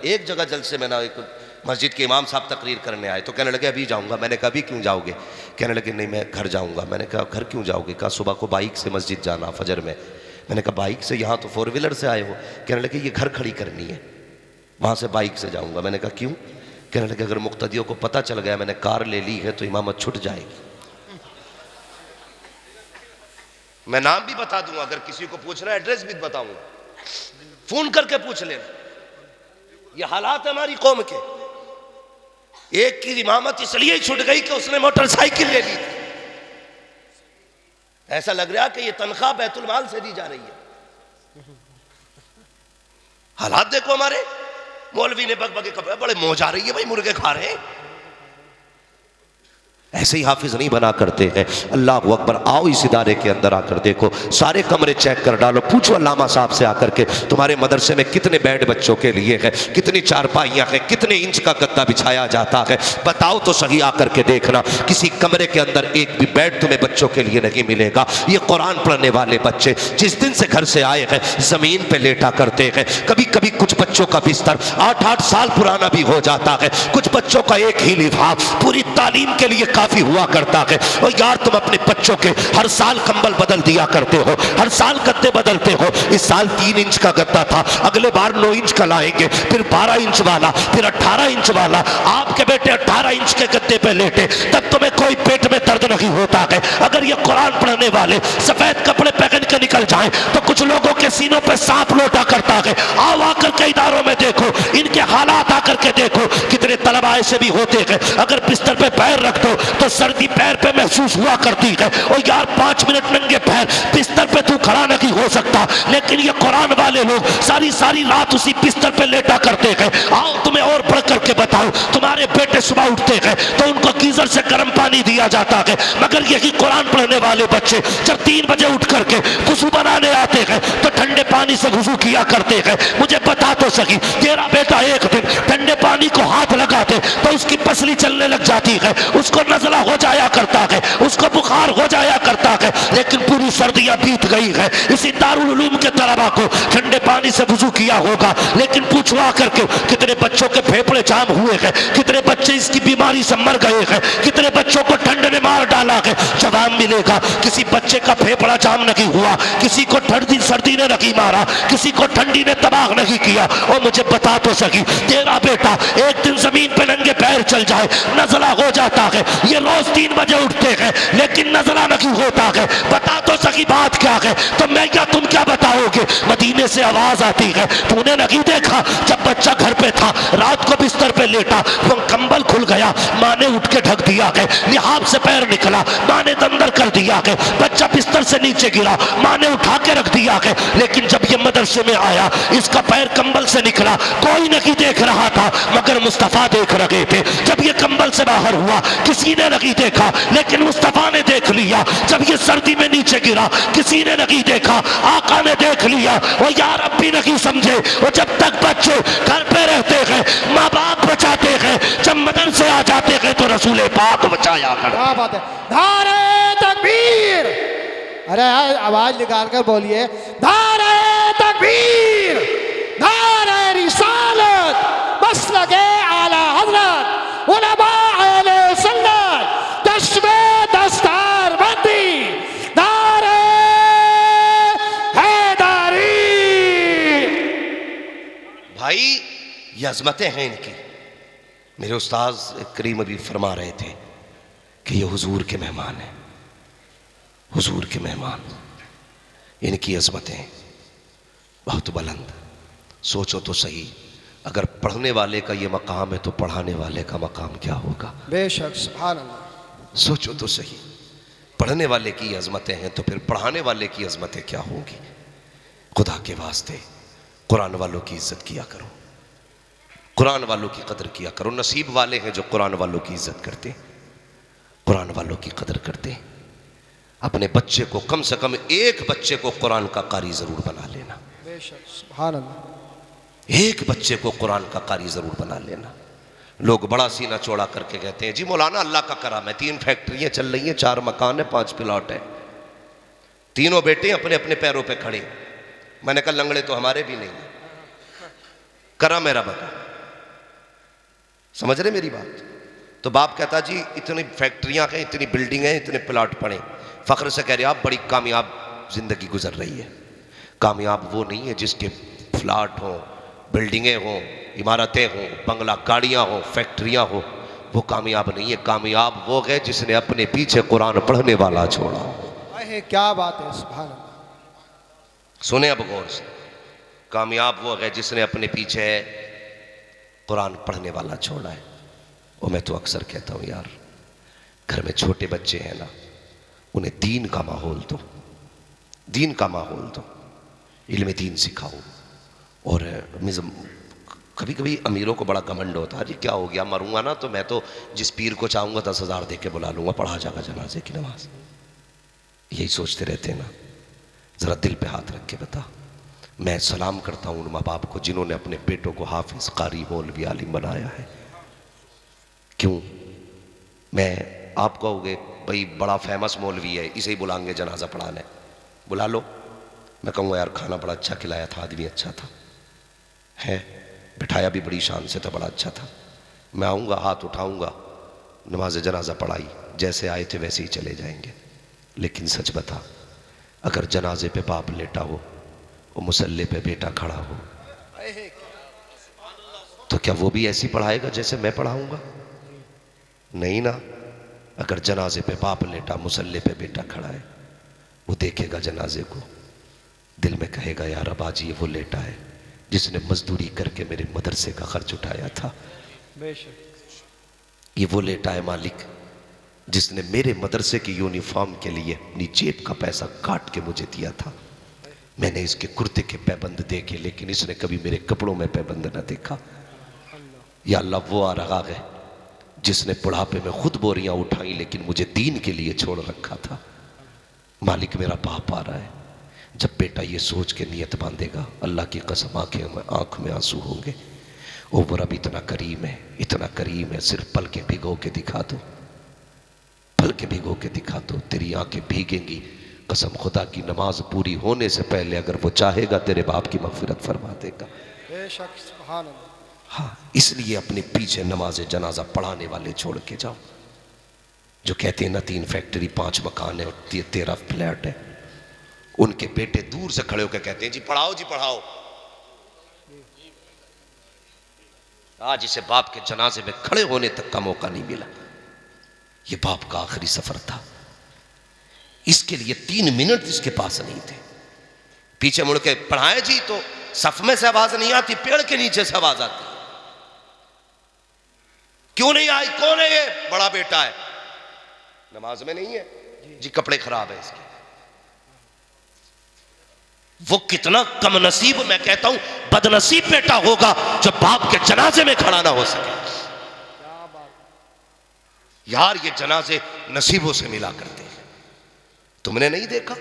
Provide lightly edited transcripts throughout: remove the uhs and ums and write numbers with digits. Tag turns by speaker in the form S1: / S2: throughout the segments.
S1: ایک جگہ جلسے میں نہ ایک مسجد کے امام صاحب تقریر کرنے آئے تو کہنے لگے ابھی جاؤں گا. میں نے کہا ابھی کیوں جاؤ گے؟ کہنے لگے نہیں میں گھر جاؤں گا. میں نے کہا گھر کیوں جاؤ گے؟ کہا صبح کو بائک سے مسجد جانا فجر میں. میں نے کہا بائک سے؟ یہاں تو 4 ویلر سے آئے ہو. کہنے لگے یہ گھر کھڑی کرنی ہے, وہاں سے بائک سے جاؤں گا. میں نے کہا کیوں؟ کہنے لگے اگر مقتدیوں کو پتہ چل گیا میں نے کار لے لی ہے تو امامت چھٹ جائے گی. میں نام بھی بتا دوں گا, اگر کسی کو پوچھنا ہے ایڈریس بھی بتاؤں گا, فون کر کے پوچھ لینا. یہ حالات ہماری قوم کے. ایک کی امامت اس لیے چھٹ گئی کہ اس نے موٹر سائیکل لے لی تھی. ایسا لگ رہا کہ یہ تنخواہ بیت المال سے دی جا رہی ہے. حالات دیکھو ہمارے. مولوی نے بگ بگے کپڑے, بڑے موج آ رہی ہے بھائی, مرغے کھا رہے ہیں. ایسے ہی حافظ نہیں بنا کرتے ہیں. اللہ اکبر. آؤ اس ادارے کے اندر آ کر دیکھو, سارے کمرے چیک کر ڈالو, پوچھو علامہ صاحب سے آ کر کے تمہارے مدرسے میں کتنے بیڈ بچوں کے لیے ہے, کتنی چارپائیاں ہیں, کتنے انچ کا گدا بچھایا جاتا ہے, بتاؤ تو صحیح آ کر کے دیکھنا. کسی کمرے کے اندر ایک بھی بیڈ تمہیں بچوں کے لیے نہیں ملے گا. یہ قرآن پڑھنے والے بچے جس دن سے گھر سے آئے ہیں زمین پہ لیٹا کرتے ہیں. کبھی کبھی کچھ بچوں کا بستر 8-8 سال پرانا بھی ہو جاتا ہے. کچھ بچوں کا ایک ہی لفاف پوری تعلیم کے لیے کافی ہوا کرتا ہے. اور یار تم اپنے بچوں کے ہر سال کمبل بدل دیا کرتے ہو, ہر سال گدے بدلتے ہو. اس سال 3 انچ کا گدا تھا, اگلے بار 9 انچ کا لائیں گے, پھر 12 انچ والا, پھر 18 انچ والا. آپ کے بیٹے 18 انچ کے گدے پہ لیٹے تب تمہیں کوئی پیٹ میں درد نہیں ہوتا ہے. اگر یہ قرآن پڑھنے والے سفید کپڑے پہن کے نکل جائیں تو کچھ لوگوں کے سینوں پہ سانپ لوٹا کرتا ہے. آؤ آ کر کے اداروں میں دیکھو, ان کے حالات آ کر کے دیکھو. کتنے طلبہ ایسے بھی ہوتے ہیں اگر بستر پہ پیر رکھ دو تو سردی پیر پہ محسوس ہوا کرتی ہے. اور یار 5 منٹ ننگے پیر بستر پہ تو کھڑا نہیں ہو سکتا, لیکن یہ قرآن والے لوگ ساری رات اسی بستر پہ لیٹا کرتے ہیں. آؤ تمہیں اور پڑھ کر کے بتاؤ, تمہارے بیٹے صبح اٹھتے ہیں تو ان کو گیزر سے گرم پانی دیا جاتا ہے, مگر یہی قرآن پڑھنے والے بچے جب 3 بجے اٹھ کر کے وضو بنانے آتے ہیں تو ٹھنڈے پانی سے وضو کیا کرتے ہیں. مجھے بتا تو سکی, تیرا بیٹا ایک دن ٹھنڈے پانی کو ہاتھ لگاتے تو اس کی پسلی چلنے لگ جاتی ہے, اس کو نزلہ ہو جایا کرتا ہے, اس کو بخار ہو جایا کرتا ہے. لیکن پوری سردیاں بیت گئی ہے, اسی دارالعلوم کے طلبہ کو ٹھنڈے پانی سے وضو کیا ہوگا, لیکن پوچھو آ کر کے کتنے بچوں کے پھیپڑے جام ہوئے ہیں, کتنے بچے اس کی بیماری سے مر گئے ہیں, کتنے بچوں کو ٹھنڈ نے مار ڈالا ہے. جواب ملے گا کسی بچے کا پھیپڑا جام نہیں ہوا, کسی کو ٹھنڈی سردی نے نہیں مارا, کسی کو ٹھنڈی نے تباہ نہیں کیا. اور مجھے بتا تو سکی, تیرا بیٹا ایک دن زمین پہ ننگے پیر چل جائے نزلہ ہو جاتا ہے. یہ روز 3 بجے اٹھتے ہیں لیکن نزلہ نہیں ہوتا ہے. بتا تو سکی بات کیا ہے؟ تو میں کیا تم کیا بتاؤ گے؟ مدینے سے آواز آتی ہے, تو نے نہیں دیکھا جب بچہ گھر پہ تھا رات کو بستر پہ لیٹا, وہ کمبل کھل گیا, ماں نے اٹھ کے ڈھک دیا ہے, لحاف سے پیر نکلا, ماں نے اندر کر دیا ہے, بچہ بستر سے نیچے گرا, ماں نے اٹھا کے رکھ دیا ہے. لیکن جب یہ مدرسے میں آیا اس کا پیر کمبل سے نکلا, کوئی نہیں دیکھ رہا تھا مگر مصطفیٰ دیکھ رہے تھے. جب یہ کمبل سے باہر ہوا کسی نے نہیں دیکھا لیکن مصطفیٰ نے دیکھ لیا. جب یہ سردی میں نیچے گرا کسی نے نہیں دیکھا, آقا نے دیکھ لیا. وہ یار اب بھی نہیں سمجھے, وہ جب تک بچے گھر پہ رہتے ہیں ماں باپ بچاتے ہیں, جب مدرسے آ جاتے ہیں تو رسول پاک بچایا کر.
S2: کیا بات ہے, نعرہ تکبیر. ارے آواز نکال کر بولیے, نعرہ تکبیر, نعرہ رسالت, مسلک اعلی حضرت, علماء اہل سنت, تشبیہ دستار بندی, نعرہ حیدری.
S1: بھائی یہ عظمتیں ہیں ان کی. میرے استاذ کریم ابھی فرما رہے تھے کہ یہ حضور کے مہمان ہیں, حضور کے مہمان. ان کی عظمتیں بہت بلند. سوچو تو صحیح, اگر پڑھنے والے کا یہ مقام ہے تو پڑھانے والے کا مقام کیا ہوگا؟
S2: بے شک, سبحان اللہ.
S1: سوچو تو صحیح, پڑھنے والے کی عظمتیں ہیں تو پھر پڑھانے والے کی عظمتیں کیا ہوگی؟ خدا کے واسطے قرآن والوں کی عزت کیا کرو, قرآن والوں کی قدر کیا کرو. نصیب والے ہیں جو قرآن والوں کی عزت کرتے, قرآن والوں کی قدر کرتے. اپنے بچے کو کم سے کم ایک بچے کو قرآن کا قاری ضرور بنا لینا.
S2: بے شک, سبحان اللہ.
S1: ایک بچے کو قرآن کا قاری ضرور بنا لینا. لوگ بڑا سینہ چوڑا کر کے کہتے ہیں جی مولانا اللہ کا کرم ہے, 3 فیکٹریاں چل رہی ہیں, 4 مکان ہیں, 5 پلاٹ ہیں, تینوں بیٹے اپنے اپنے پیروں پہ کھڑے. میں نے کہا لنگڑے تو ہمارے بھی نہیں ہیں, کرم ہے رب کا. سمجھ رہے میری بات؟ تو باپ کہتا جی اتنی فیکٹریاں ہیں، اتنی بلڈنگ ہیں، اتنے پلاٹ پڑے، فخر سے کہہ رہے آپ بڑی کامیاب زندگی گزر رہی ہے۔ کامیاب وہ نہیں ہے جس کے فلاٹ ہوں، بلڈنگیں ہوں، عمارتیں ہوں، بنگلہ گاڑیاں ہوں، فیکٹریاں ہوں، وہ کامیاب نہیں ہے۔ کامیاب وہ ہے جس نے اپنے پیچھے قرآن پڑھنے والا چھوڑا۔
S2: اے کیا بات ہے، سبحان اللہ۔
S1: سنیں اب غور سے، کامیاب وہ ہے جس نے اپنے پیچھے قرآن پڑھنے والا چھوڑا ہے۔ اور میں تو اکثر کہتا ہوں یار، گھر میں چھوٹے بچے ہیں نا، انہیں دین کا ماحول دو، دین کا ماحول دو، علم دین سکھاؤ۔ اور کبھی کبھی امیروں کو بڑا گھمنڈ ہوتا ہے، جی کیا ہو گیا، مروں گا نا تو میں تو جس پیر کو چاہوں گا 10,000 دے کے بلا لوں گا، پڑھا جائے گا جنازے کی نماز۔ یہی سوچتے رہتے ہیں نا، ذرا دل پہ ہاتھ رکھ کے بتا۔ میں سلام کرتا ہوں ان ماں باپ کو جنہوں نے اپنے بیٹوں کو حافظ، قاری، مولوی، عالم بنایا ہے۔ کیوں؟ میں آپ کہو گے بھئی بڑا فیمس مولوی ہے، اسے ہی بلائیں گے جنازہ پڑھانے، بلا لو۔ میں کہوں گا یار کھانا بڑا اچھا کھلایا تھا، آدمی اچھا تھا، ہے بٹھایا بھی بڑی شان سے تھا، بڑا اچھا تھا۔ میں آؤں گا، ہاتھ اٹھاؤں گا، نماز جنازہ پڑھائی، جیسے آئے تھے ویسے ہی چلے جائیں گے۔ لیکن سچ بتا، اگر جنازے پہ باپ لیٹا ہو اور مصلی پہ بیٹا کھڑا ہو تو کیا وہ بھی ایسی پڑھائے گا جیسے میں پڑھاؤں گا؟ نہیں نا۔ اگر جنازے پہ باپ لیٹا، مصلی پہ بیٹا کھڑا ہے، وہ دیکھے گا جنازے کو، دل میں کہے گا یار اب آج یہ وہ لیٹا ہے جس نے مزدوری کر کے میرے مدرسے کا خرچ اٹھایا تھا،
S2: بے شک۔
S1: یہ وہ لیٹا ہے مالک جس نے میرے مدرسے کی یونیفارم کے لیے اپنی جیب کا پیسہ کاٹ کے مجھے دیا تھا۔ میں نے اس کے کرتے کے پیبند دیکھے لیکن اس نے کبھی میرے کپڑوں میں پیبند نہ دیکھا۔ یا اللہ وہ آ رہا ہے جس نے بڑھاپے میں خود بوریاں اٹھائیں لیکن مجھے دین کے لیے چھوڑ رکھا تھا۔ مالک میرا باپ آ رہا ہے۔ جب بیٹا یہ سوچ کے نیت باندھے گا، اللہ کی قسم آنکھ میں آنسو ہوں گے، او وہ رب اتنا کریم ہے، اتنا کریم ہے، صرف پل کے بھگو کے دکھا دو، پل کے بھگو کے دکھا دو، تیری آنکھیں بھیگیں گی۔ قسم خدا کی نماز پوری ہونے سے پہلے اگر وہ چاہے گا تیرے باپ کی مغفرت فرما دے گا۔
S2: بے شک، سبحان اللہ۔
S1: ہاں، اس لیے اپنے پیچھے نماز جنازہ پڑھانے والے چھوڑ کے جاؤ، جو کہتے ہیں نا 3 فیکٹری، 5 مکان ہے اور 13 فلیٹ ہے۔ ان کے بیٹے دور سے کھڑے ہو کے کہتے ہیں جی پڑھاؤ، جی پڑھاؤ۔ آج اسے باپ کے جنازے میں کھڑے ہونے تک کا موقع نہیں ملا۔ یہ باپ کا آخری سفر تھا، اس کے لیے 3 منٹ اس کے پاس نہیں تھے۔ پیچھے مڑ کے پڑھائے جی تو صف میں سے آواز نہیں آتی، پیڑ کے نیچے سے آواز آتی۔ کیوں نہیں آئی؟ کون ہے یہ؟ بڑا بیٹا ہے، نماز میں نہیں ہے جی، کپڑے خراب ہے اس کے۔ وہ کتنا کم نصیب، میں کہتا ہوں بد نصیب بیٹا ہوگا جو باپ کے جنازے میں کھڑا نہ ہو سکے۔ یار یہ جنازے نصیبوں سے ملا کرتے ہیں۔ تم نے نہیں دیکھا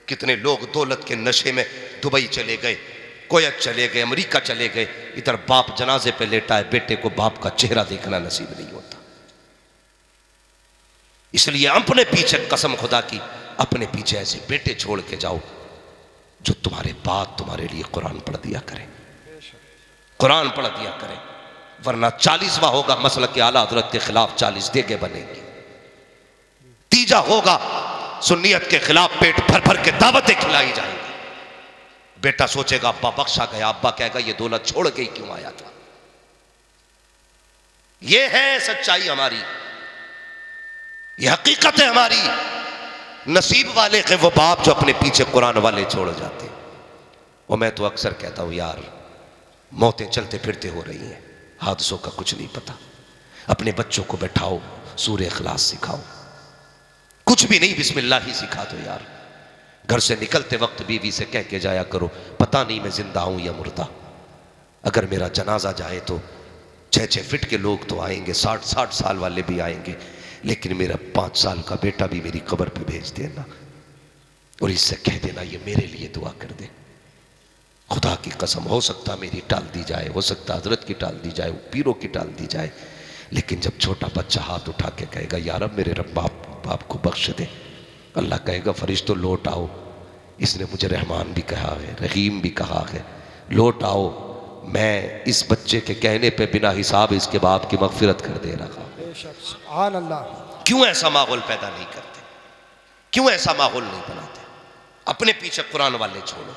S1: کتنے لوگ دولت کے نشے میں دبئی چلے گئے، کویت چلے گئے، امریکہ چلے گئے، ادھر باپ جنازے پہ لیٹا ہے، بیٹے کو باپ کا چہرہ دیکھنا نصیب نہیں ہوتا۔ اس لیے اپنے پیچھے قسم خدا کی، اپنے پیچھے ایسے بیٹے چھوڑ کے جاؤ جو تمہارے بعد تمہارے لیے قرآن پڑھ دیا کریں، قرآن پڑھ دیا کریں، ورنہ 40واں ہوگا مسلک کے اعلیٰ حضرت کے خلاف 40 دیگیں بنیں گی، تیجا ہوگا سنیت کے خلاف پیٹ بھر بھر کے دعوتیں کھلائی جائیں گی۔ بیٹا سوچے گا ابا بخشا گیا، ابا کہے گا یہ دولت چھوڑ کے ہی کیوں آیا تھا۔ یہ ہے سچائی ہماری، یہ حقیقت ہے ہماری۔ نصیب والے ہیں وہ باپ جو اپنے پیچھے قرآن والے چھوڑ جاتے ہیں۔ اور میں تو اکثر کہتا ہوں یار موتیں چلتے پھرتے ہو رہی ہیں، حادثوں کا کچھ نہیں پتا۔ اپنے بچوں کو بیٹھاؤ، سورہ اخلاص سکھاؤ، کچھ بھی نہیں بسم اللہ ہی سکھا دو یار۔ گھر سے نکلتے وقت بیوی سے کہہ کے جایا کرو پتہ نہیں میں زندہ ہوں یا مردہ، اگر میرا جنازہ جائے تو 6 فٹ کے لوگ تو آئیں گے، 60 سال والے بھی آئیں گے، لیکن میرا 5 سال کا بیٹا بھی میری قبر پہ بھیج دینا، اور اس سے کہہ دینا یہ میرے لیے دعا کر دے۔ خدا کی قسم ہو سکتا میری ٹال دی جائے، ہو سکتا حضرت کی ٹال دی جائے، پیروں کی ٹال دی جائے، لیکن جب چھوٹا بچہ ہاتھ اٹھا کے کہے گا یا رب میرے رب باپ کو بخش دے، اللہ کہے گا فرشتوں لوٹ آؤ، اس نے مجھے رحمان بھی کہا ہے، رحیم بھی کہا ہے، لوٹ آؤ، میں اس بچے کے کہنے پہ بنا حساب اس کے باپ کی مغفرت کر دے رہا ہوں۔
S2: بے شک سبحان اللہ۔
S1: کیوں ایسا ماحول پیدا نہیں کرتے؟ کیوں ایسا ماحول نہیں بناتے؟ اپنے پیچھے قرآن والے چھوڑو،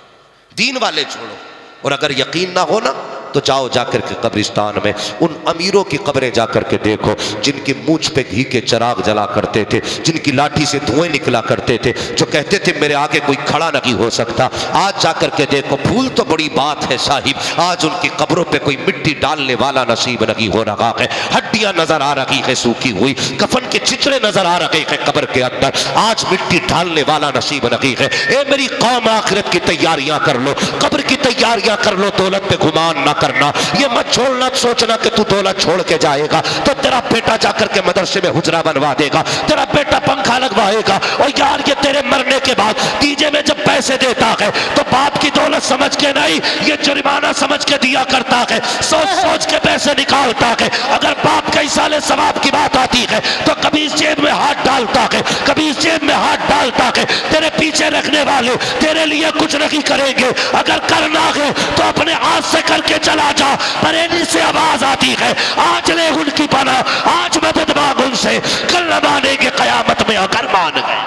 S1: دین والے چھوڑو، اور اگر یقین نہ ہونا تو جاؤ جا کر کے قبرستان میں ان امیروں کی قبریں جا کر کے دیکھو جن کی مونچھ پہ گھی کے چراغ جلا کرتے تھے، جن کی لاٹھی سے دھوئیں نکلا کرتے تھے، جو کہتے تھے میرے آگے کوئی کھڑا نہیں ہو سکتا۔ آج جا کر کے دیکھو، پھول تو بڑی بات ہے صاحب، آج ان کی قبروں پہ کوئی مٹی ڈالنے والا نصیب نہیں ہو رہا ہے، ہڈیاں نظر آ رہی ہے سوکھی ہوئی، کفن کے چچڑے نظر آ رہے ہیں قبر کے اندر، آج مٹی ڈالنے والا نصیب نہیں ہے۔ اے میری قوم، آخرت کی تیاریاں کر لو، قبر کی تیاریاں کر لو، دولت پہ گمان نہ کرنا، یہ مت چھوڑنا سوچنا کہ تو دولت چھوڑ کے جائے گا تو تیرا بیٹا جا کر کے مدرسے میں حجرہ بنوا دے گا، تیرا بیٹا پنکھا لگوائے گا، اور یار یہ تیرے مرنے کے بعد تیجے میں جب پیسے دیتا ہے تو باپ کی دولت سمجھ کے نہیں، یہ جرمانہ سمجھ کے دیا کرتا ہے، سوچ سوچ کے پیسے نکالتا ہے۔ اگر باپ کا ایصال ثواب کی بات آتی ہے تو کبھی اس جیب میں ہاتھ ڈالتا ہے، کبھی اس جیب میں ہاتھ ڈالتا ہے۔ تیرے پیچھے رکھنے والے تیرے لیے کچھ نہیں کریں گے، اگر کرنا ہے تو اپنے ہاتھ سے کر کے چلا جا۔ بریلی سے آواز آتی ہے، آج لے ان کی پناہ، آج مدد مانگ ان سے، کل نہ مانیں گے قیامت میں اگر مان گئے۔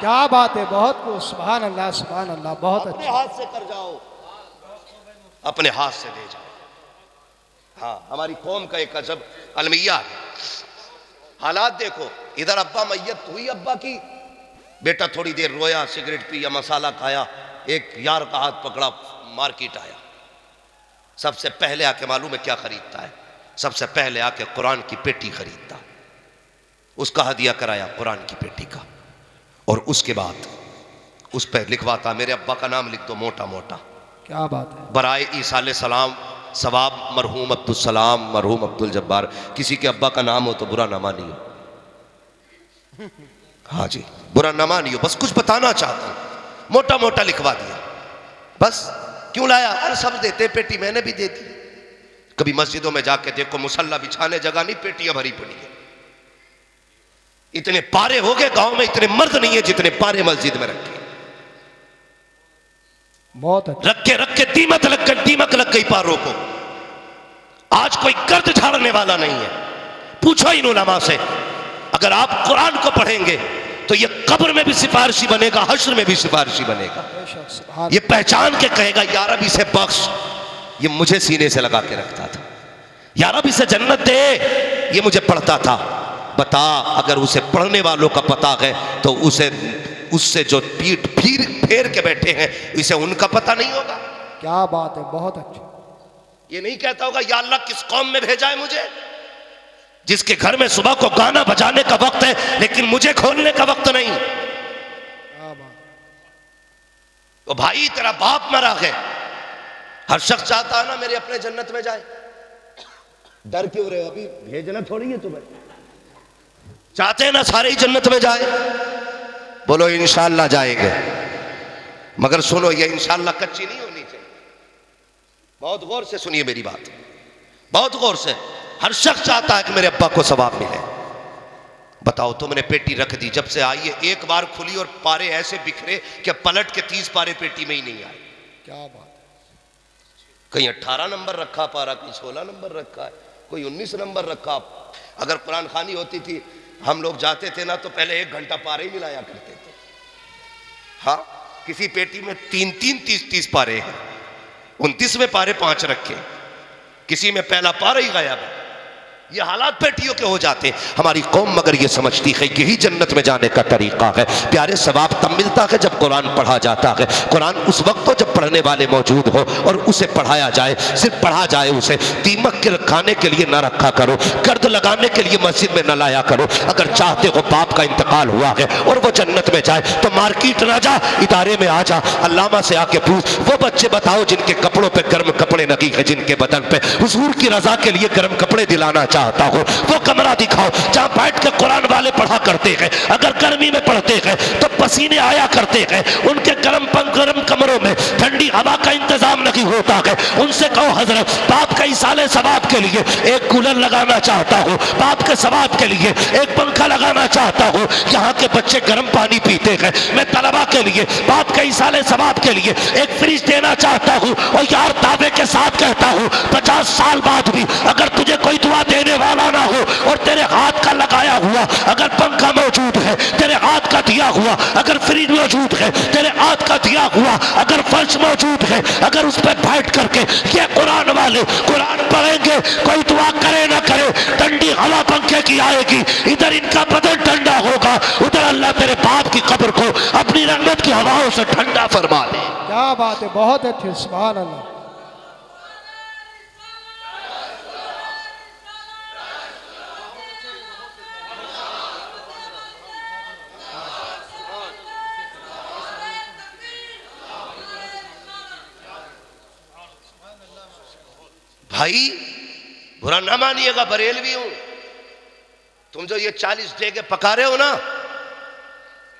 S2: کیا بات ہے، بہت کچھ، سبحان اللہ سبحان اللہ، بہت
S1: اپنے
S2: اچھا۔
S1: ہاتھ سے کر جاؤ، اپنے ہاتھ سے دے جاؤ۔ ہاں، ہماری قوم کا ایک عجب المیہ ہے، حالات دیکھو، ادھر ابا میت ہوئی ابا کی، بیٹا تھوڑی دیر رویا، سگریٹ پیا، مسالہ کھایا، ایک یار کا ہاتھ پکڑا، مارکیٹ آیا، سب سے پہلے آ کے معلوم ہے کیا خریدتا ہے؟ سب سے پہلے آ کے قرآن کی پیٹی خریدتا، اس کا ہدیہ کرایا قرآن کی پیٹی کا، اور اس کے بعد اس پہ لکھواتا میرے ابا کا نام لکھ دو موٹا موٹا،
S2: کیا بات ہے،
S1: برائے عیسیٰ سلام ثواب مرحوم عبدالسلام مرحوم عبدالجبار۔ کسی کے ابا کا نام ہو تو برا نہ مانیو، ہاں جی برا نہ مانیو، بس کچھ بتانا چاہتا ہوں، موٹا موٹا لکھوا دیا، بس کیوں لایا؟ ارے سب دیتے پیٹی، میں نے بھی دے دی۔ کبھی مسجدوں میں جا کے دیکھو، مصلی بچھانے جگہ نہیں، پیٹیاں بھری پڑی ہیں۔ اتنے پارے ہو گئے گاؤں میں، اتنے مرد نہیں ہیں جتنے پارے مسجد میں رکھے،
S2: بہت اچھا۔
S1: رکھ کے دیمک لگ گئی پاروں کو۔ آج کوئی گرد جھاڑنے والا نہیں ہے۔ پوچھو ان علماء سے، اگر آپ قرآن کو پڑھیں گے تو یہ قبر میں بھی سفارشی بنے گا، حشر میں بھی سفارشی بنے گا۔
S2: بے شک سبحان
S1: یہ پہچان کے کہے گا یا رب اسے بخش، یہ مجھے سینے سے لگا کے رکھتا تھا، یا رب اسے جنت دے، یہ مجھے پڑھتا تھا۔ بتا، اگر اسے پڑھنے والوں کا پتہ ہے تو اس سے جو پیٹ پھیر کے بیٹھے ہیں اسے ان کا پتہ نہیں ہوگا؟
S2: کیا بات ہے، بہت اچھا۔
S1: یہ نہیں کہتا ہوگا یا اللہ کس قوم میں بھیجا ہے مجھے، جس کے گھر میں صبح کو گانا بجانے کا وقت ہے لیکن مجھے کھولنے کا وقت نہیں۔
S2: کیا بات،
S1: تو بھائی تیرا باپ مرا ہے، ہر شخص چاہتا ہے نا میرے اپنے جنت میں جائے، ڈر کیوں رہے ہو؟ ابھی بھیجنا تھوڑی ہے تمہیں، چاہتے ہیں نا سارے ہی جنت میں جائے؟ بولو انشاءاللہ جائیں گے، مگر سنو یہ انشاءاللہ کچی نہیں ہونی چاہیے، بہت غور سے سنیے میری بات، بہت غور سے۔ ہر شخص چاہتا ہے کہ میرے ابا کو ثواب ملے۔ بتاؤ تم نے پیٹی رکھ دی، جب سے آئی ہے ایک بار کھلی اور پارے ایسے بکھرے کہ پلٹ کے 30 پارے پیٹی میں ہی نہیں آئے۔
S2: کیا بات ہے،
S1: کہیں 18 نمبر رکھا پارا، کہیں 16 نمبر رکھا ہے، کوئی 19 نمبر رکھا۔ اگر قرآن خوانی ہوتی تھی ہم لوگ جاتے تھے نا تو پہلے 1 گھنٹہ پارے ہی ملایا کرتے تھے۔ ہاں، کسی پیٹی میں 30 پارے ہیں، 29ویں پارے 5 رکھے، کسی میں پہلا پارا ہی غائب ہے۔ یہ حالات پیٹیوں کے ہو جاتے ہیں۔ ہماری قوم مگر یہ سمجھتی ہے یہی جنت میں جانے کا طریقہ ہے۔ پیارے ثواب تب ملتا ہے جب قرآن پڑھا جاتا ہے۔ قرآن اس وقت ہو جب پڑھنے والے موجود ہو اور اسے پڑھایا جائے، صرف پڑھا جائے اسے۔ دیمک کے رکھانے کے لیے نہ رکھا کرو، گرد لگانے کے لیے مسجد میں نہ لایا کرو۔ اگر چاہتے ہو باپ کا انتقال ہوا ہے اور وہ جنت میں جائے تو مارکیٹ نہ جا، ادارے میں آ جا، علامہ سے آ کے پوچھ، وہ بچے بتاؤ جن کے کپڑوں پہ گرم کپڑے نہیں ہیں، جن کے بدن پہ حضور کی رضا کے لیے گرم کپڑے دلانا چاہتے چاہتا ہوں وہ کمرہ دکھاؤ جہاں بیٹھ کے قرآن والے پڑھا کرتے ہیں. اگر گرمی میں پڑھتے ہیں تو پسینے آیا کرتے ہیں, ان کے گرم کمروں میں ٹھنڈی ہوا کا انتظام نہیں ہوتا ہے. ان سے کہو حضرت باپ کا ایصال ثواب کے لیے ایک کولر لگانا چاہتا ہوں, باپ کے ثواب کے لیے ایک پنکھا لگانا چاہتا ہوں. یہاں کے بچے گرم پانی پیتے ہیں, میں طلبا کے لیے باپ کے ایصال ثواب کے لیے ایک فریج دینا چاہتا ہوں. اور یار دعوے کے ساتھ کہتا ہوں 50 سال بعد بھی اگر تجھے کوئی دعا دینے والا نہ ہو اور تیرے ہاتھ کا لگایا ہوا اگر پنکھا موجود ہے, تیرے ہاتھ کا دیا ہوا اگر فریج موجود ہے, تیرے ہاتھ کا دیا ہوا اگر فرش موجود ہے, اگر اس پہ بیٹھ کر کے یہ قرآن والے قرآن پڑھیں گے, کوئی دعا کرے نہ کرے ٹھنڈی ہوا پنکھے کی آئے گی, ادھر ان کا بدن ٹھنڈا ہوگا, ادھر اللہ تیرے باپ کی قبر کو اپنی رحمت کی ہواؤں سے ٹھنڈا فرما دے.
S2: کیا بات ہے, بہت اچھی, سبحان اللہ.
S1: بھائی برا نہ مانیے گا, بریلوی ہوں. تم جو یہ 40 ڈیگے پکا رہے ہو نا,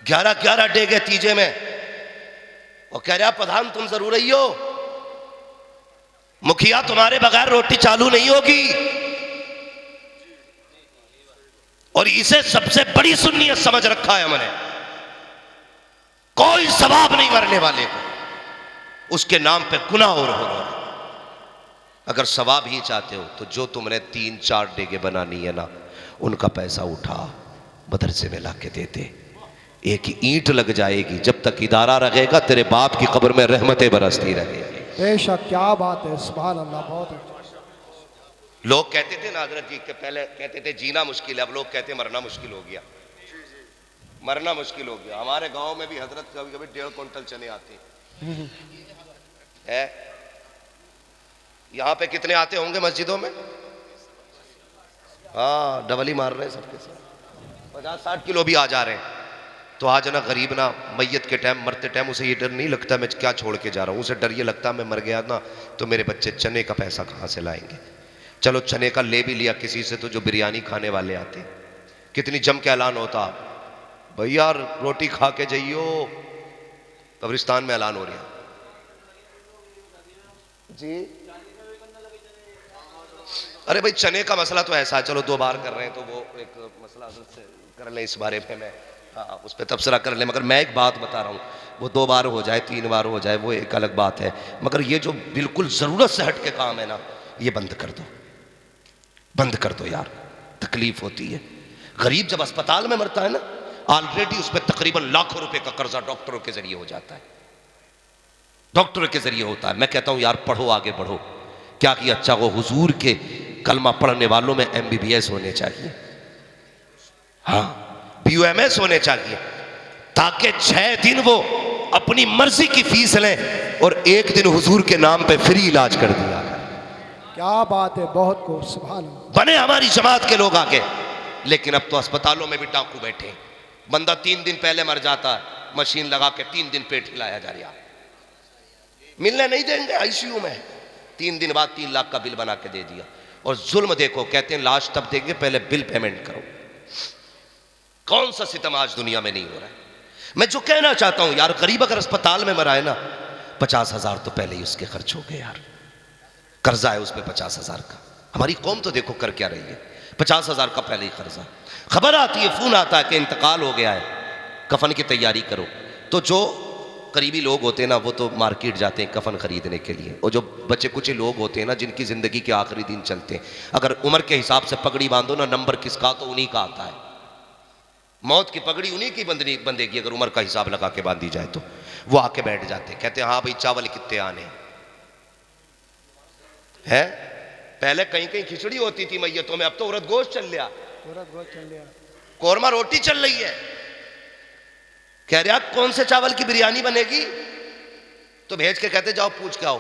S1: 11 ڈیگے تیجے میں, وہ کہہ رہا پردھان تم ضرور ہی ہو, مکھیا تمہارے بغیر روٹی چالو نہیں ہوگی. اور اسے سب سے بڑی سنیت سمجھ رکھا ہے ہم نے, کوئی ثواب نہیں مرنے والے کو, اس کے نام پہ گناہ اور ہو رہا ہے. اگر ثواب ہی چاہتے ہو تو جو تم نے 3-4 ڈیگے بنانی ہے نا, ان کا پیسہ اٹھا مدرسے میں لا کے دیتے. ایک اینٹ لگ جائے گی, جب تک ادارہ رہے گا تیرے باپ کی قبر میں رحمتیں برستی رہے گی.
S2: بے شک, کیا بات ہے, سبحان اللہ, بہت اچھا.
S1: لوگ کہتے تھے نا حضرت جی کہ پہلے کہتے تھے جینا مشکل ہے, اب لوگ کہتے ہیں مرنا مشکل ہو گیا. مرنا مشکل ہو گیا. ہمارے گاؤں میں بھی حضرت کبھی کبھی 1.5 کوئنٹل چنے آتے ہیں. یہاں پہ کتنے آتے ہوں گے مسجدوں میں؟ ہاں ڈبل ہی مار رہے ہیں سب کے ساتھ, 50-60 کلو بھی آ جا رہے ہیں. تو آج نا غریب نا میت کے ٹائم, مرتے ٹائم اسے یہ ڈر نہیں لگتا میں کیا چھوڑ کے جا رہا ہوں, اسے ڈر یہ لگتا میں مر گیا نا تو میرے بچے چنے کا پیسہ کہاں سے لائیں گے. چلو چنے کا لے بھی لیا کسی سے, تو جو بریانی کھانے والے آتے کتنی جم کے اعلان ہوتا, بھئی یار روٹی کھا کے جائیو, قبرستان میں اعلان ہو رہا جی. ارے بھئی چنے کا مسئلہ تو ایسا ہے, چلو 2 بار کر رہے ہیں تو وہ ایک مسئلہ حضرت سے کر لیں اس بارے میں اس پہ تبصرہ کر لیں. مگر میں ایک بات بتا رہا ہوں, وہ 2 بار ہو جائے 3 بار ہو جائے وہ ایک الگ بات ہے, مگر یہ جو بالکل ضرورت سے ہٹ کے کام ہے نا, یہ بند کر دو, بند کر دو یار, تکلیف ہوتی ہے. غریب جب اسپتال میں مرتا ہے نا, آلریڈی اس پہ تقریباً لاکھوں روپے کا قرضہ ڈاکٹروں کے ذریعے ہو جاتا ہے, ڈاکٹروں کے ذریعے ہوتا ہے. میں کہتا ہوں یار پڑھو, آگے بڑھو. کیا کیا اچھا وہ حضور کے کلمہ پڑھنے والوں میں MBBS ہونے چاہیے, ہاں BUMS ہونے چاہیے, تاکہ 6 دن وہ اپنی مرضی کی فیس لیں اور 1 دن حضور کے نام پہ فری علاج کر دیا.
S2: کیا بات ہے, بہت کو, سبحان اللہ.
S1: بنے ہماری جماعت کے لوگ آگے. لیکن اب تو اسپتالوں میں بھی ڈاکو بیٹھے, بندہ 3 دن پہلے مر جاتا ہے, مشین لگا کے 3 دن پیٹ ہلایا جا رہا, ملنے نہیں دیں گے, ICU میں 3 دن بعد 3 لاکھ کا بل بنا کے دے دیا. اور ظلم دیکھو, کہتے ہیں لاش تب دیں گے پہلے بل پیمنٹ کرو. کون سا ستم آج دنیا میں نہیں ہو رہا ہے. میں جو کہنا چاہتا ہوں یار, غریب اگر اسپتال میں مرائے نا, 50,000 تو پہلے ہی اس کے خرچ ہو گئے یار, قرضہ ہے اس پہ 50,000 کا. ہماری قوم تو دیکھو کر کیا رہی ہے, 50,000 کا پہلے ہی قرضہ. خبر آتی ہے, فون آتا ہے کہ انتقال ہو گیا ہے, کفن کی تیاری کرو. تو جو قریبی لوگ ہوتے ہیں نا, وہ تو مارکیٹ جاتے ہیں کفن خریدنے کے لیے, اور جو بچے کچھ لوگ ہوتے ہیں نا جن کی زندگی کے آخری دن چلتے ہیں, اگر عمر کے حساب سے پگڑی باندھو نا, نمبر کس کا, تو انہی کا آتا ہے. موت کی پگڑی انہی کی بندے گی اگر عمر کا حساب لگا کے باندھی جائے تو. وہ آ کے بیٹھ جاتے ہیں, کہتے ہیں ہاں بھئی چاول کتنے آنے ہیں. پہلے کہیں کہیں کھچڑی ہوتی تھی میتوں میں, اب تو عورت گوشت چل لیا, قورمہ روٹی چل رہی ہے. کہہ رہا کون سے چاول کی بریانی بنے گی, تو بھیج کے کہتے جاؤ پوچھ کے آؤ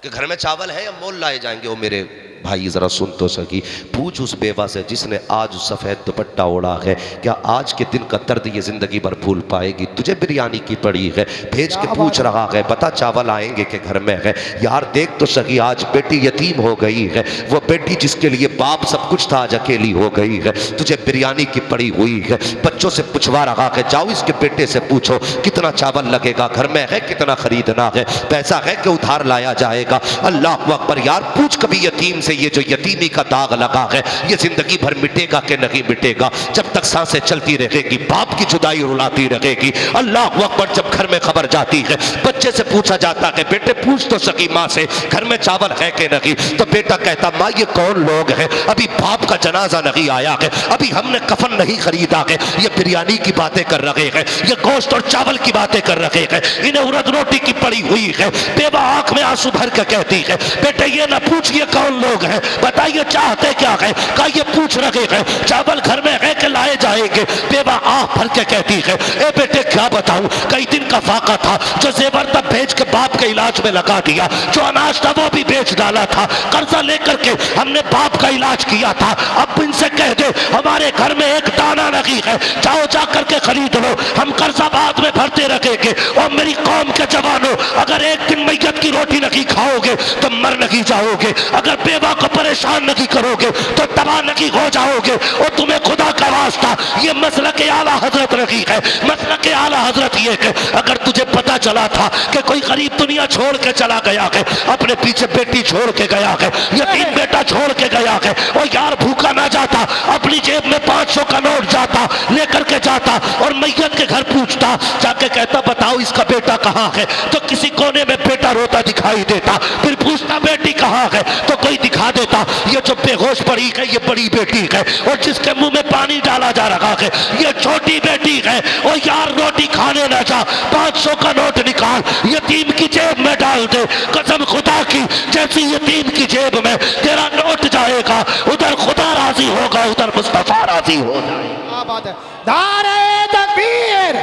S1: کہ گھر میں چاول ہے یا مول لائے جائیں گے. وہ میرے بھائی ذرا سن تو سکی، پوچھ اس بیوہ سے جس نے آج سفید دوپٹہ اوڑا ہے، کیا آج کے دن کا درد یہ زندگی بھر بھول پائے گی؟ تجھے بریانی کی پڑی ہے، بھیج کے پوچھ رہا ہے، بتا چاول آئیں گے کہ گھر میں ہے؟ یار دیکھ تو سکی، آج بیٹی یتیم ہو گئی ہے، وہ بیٹی جس کے لیے باپ سب کچھ تھا آج اکیلی ہو گئی ہے، تجھے بریانی کی پڑی ہوئی ہے۔ بچوں سے پوچھوا رہا ہے، جاؤ اس کے بیٹے سے پوچھو کتنا چاول لگے گا، گھر میں ہے کتنا خریدنا ہے، پیسہ ہے کہ ادھار لایا جائے گا؟ اللہ اکبر۔ یار پوچھ کبھی یتیم سے، یہ جو یتیمی کا داغ لگا ہے یہ زندگی بھر مٹے گا کہ نہیں مٹے گا؟ جب تک سانسیں چلتی رہے گی باپ کی جدائی رلاتی رہے گی۔ اللہ اکبر۔ جب گھر میں خبر جاتی ہے، بچے سے پوچھا جاتا ہے، بیٹے پوچھ تو سکی ماں سے گھر میں چاول ہے کہ نہیں، تو بیٹا کہتا ماں یہ کون لوگ ہیں، ابھی باپ کا جنازہ نہیں آیا ہے، ابھی ہم نے کفن نہیں خریدا ہے، یہ بریانی کی باتیں کر رہے ہیں، یہ گوشت اور چاول کی باتیں کر رہے ہیں، انہیں ارد روٹی کی پڑی ہوئی ہے۔ بیوہ آنکھ میں آنسو بھر کے کہتی ہے، بیٹے یہ نہ پوچھ یہ کون لوگ ہیں، بتائیے چاہتے کیا ہے؟ کہا یہ پوچھ رہے ہیں چاول گھر میں ہے کہ لائے جائیں گے؟ بیوہ آنکھ بھر کے کہتی ہے، اے بیٹے کیا بتاؤں، کئی دن کا فاقہ تھا، جو زیور تب بھیج کے باپ کے علاج میں لگا دیا، جو اناج تھا وہ بھی بیچ ڈالا تھا، قرضہ لے کر کے ہم نے باپ کا علاج کیا تھا، اب ان سے کہہ دے ہمارے گھر میں ایک دانہ نہیں ہے، جاؤ جا کر کے خرید لو، ہم قرضہ بعد میں بھرتے رکھیں گے۔ اور میری قوم کے جوانوں، اگر ایک دن میت کی روٹی نہیں کھاؤ گے تو مر نہیں جاؤ گے، اگر بیوہ کو پریشان نہیں کرو گے تو تباہ نہیں ہو جاؤ گے، اور تمہیں خدا کا واسطہ یہ مسلک اعلیٰ حضرت نہیں ہے، مسلک اعلیٰ حضرت یہ کہ اگر تجھے پتا چلا تھا کہ کوئی غریب دنیا چھوڑ کے چلا گیا ہے، اپنے پیچھے بیٹی چھوڑ کے گیا ہے، یتیم بیٹا چھوڑ کے گیا ہے، اور یار بھوکا نہ جاتا، اپنی جیب میں 500 کا نوٹ جاتا لے کر کے جاتا اور میت کے گھر پوچھتا، جا کے کہتا بتاؤ اس کا بیٹا کہاں ہے، تو کسی کونے میں بیٹا روتا دکھائی دیتا، پھر پوچھتا بیٹی کہاں ہے تو کوئی دکھا دیتا، یہ جو بے ہوش پڑی ہے یہ بڑی بیٹی ہے، اور جس کے منہ میں پانی ڈالا جا رہا ہے یہ چھوٹی بیٹی ہے، اور یار روٹی کھانے نہ جا، 500 کا نوٹ نکال یتیم کی جیب میں ڈال دے، قسم خدا کی جیسی یتیم کی جیب میں تیرا نوٹ جائے گا ادھر خدا راضی ہوگا، ادھر مصطفیٰ راضی ہو جائے گا۔
S2: کیا بات ہے۔ نعرہ تکبیر،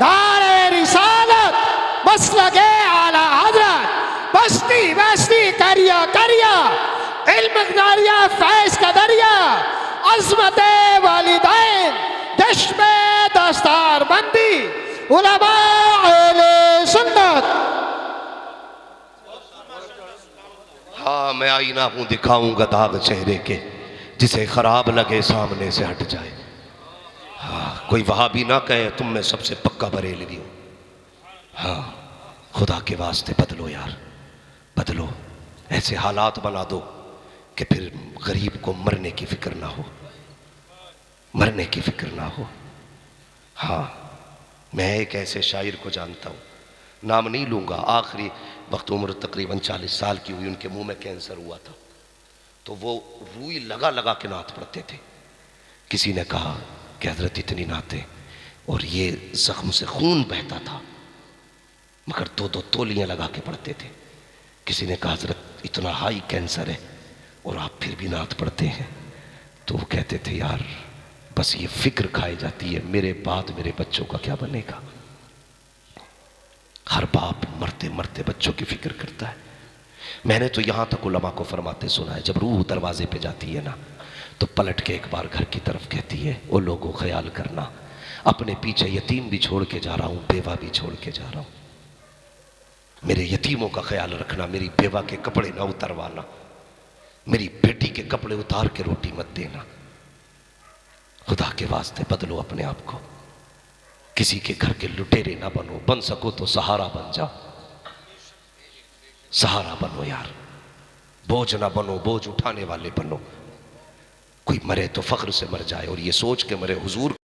S2: نعرہ رسالت، مسلک اعلیٰ حضرت، بستی بستی کریا کریا، علم دریا فیض کا دریا، عظمت والدین، چشم دستار بندی، علماء اہل سنت۔
S1: ہاں میں آئینہ ہوں دکھاؤں گا داغ چہرے کے، جسے خراب لگے سامنے سے ہٹ جائے۔ ہاں کوئی وہابی نہ کہے تم میں سب سے پکا بریلوی ہوں۔ ہاں خدا کے واسطے بدلو یار، بدلو، ایسے حالات بنا دو کہ پھر غریب کو مرنے کی فکر نہ ہو، مرنے کی فکر نہ ہو۔ ہاں میں ایک ایسے شاعر کو جانتا ہوں، نام نہیں لوں گا، آخری وقت عمر تقریباً 40 سال کی ہوئی، ان کے منہ میں کینسر ہوا تھا، تو وہ روئی لگا لگا کے نعت پڑھتے تھے۔ کسی نے کہا کہ حضرت اتنی نعتیں، اور یہ زخم سے خون بہتا تھا مگر 2 تولیاں لگا کے پڑھتے تھے۔ کسی نے کہا حضرت اتنا ہائی کینسر ہے اور آپ پھر بھی نعت پڑھتے ہیں، تو وہ کہتے تھے یار بس یہ فکر کھائی جاتی ہے میرے بعد میرے بچوں کا کیا بنے گا۔ ہر باپ مرتے مرتے بچوں کی فکر کرتا ہے۔ میں نے تو یہاں تک علماء کو فرماتے سنا ہے، جب روح دروازے پہ جاتی ہے نا تو پلٹ کے ایک بار گھر کی طرف کہتی ہے، او لوگوں خیال کرنا، اپنے پیچھے یتیم بھی چھوڑ کے جا رہا ہوں، بیوہ بھی چھوڑ کے جا رہا ہوں، میرے یتیموں کا خیال رکھنا، میری بیوہ کے کپڑے نہ اتروانا، میری بیٹی کے کپڑے اتار کے روٹی مت دینا۔ خدا کے واسطے بدلو اپنے آپ کو، کسی کے گھر کے لٹیرے نہ بنو، بن سکو تو سہارا بن جاؤ، سہارا بنو یار، بوجھ نہ بنو، بوجھ اٹھانے والے بنو۔ کوئی مرے تو فخر سے مر جائے اور یہ سوچ کے مرے حضور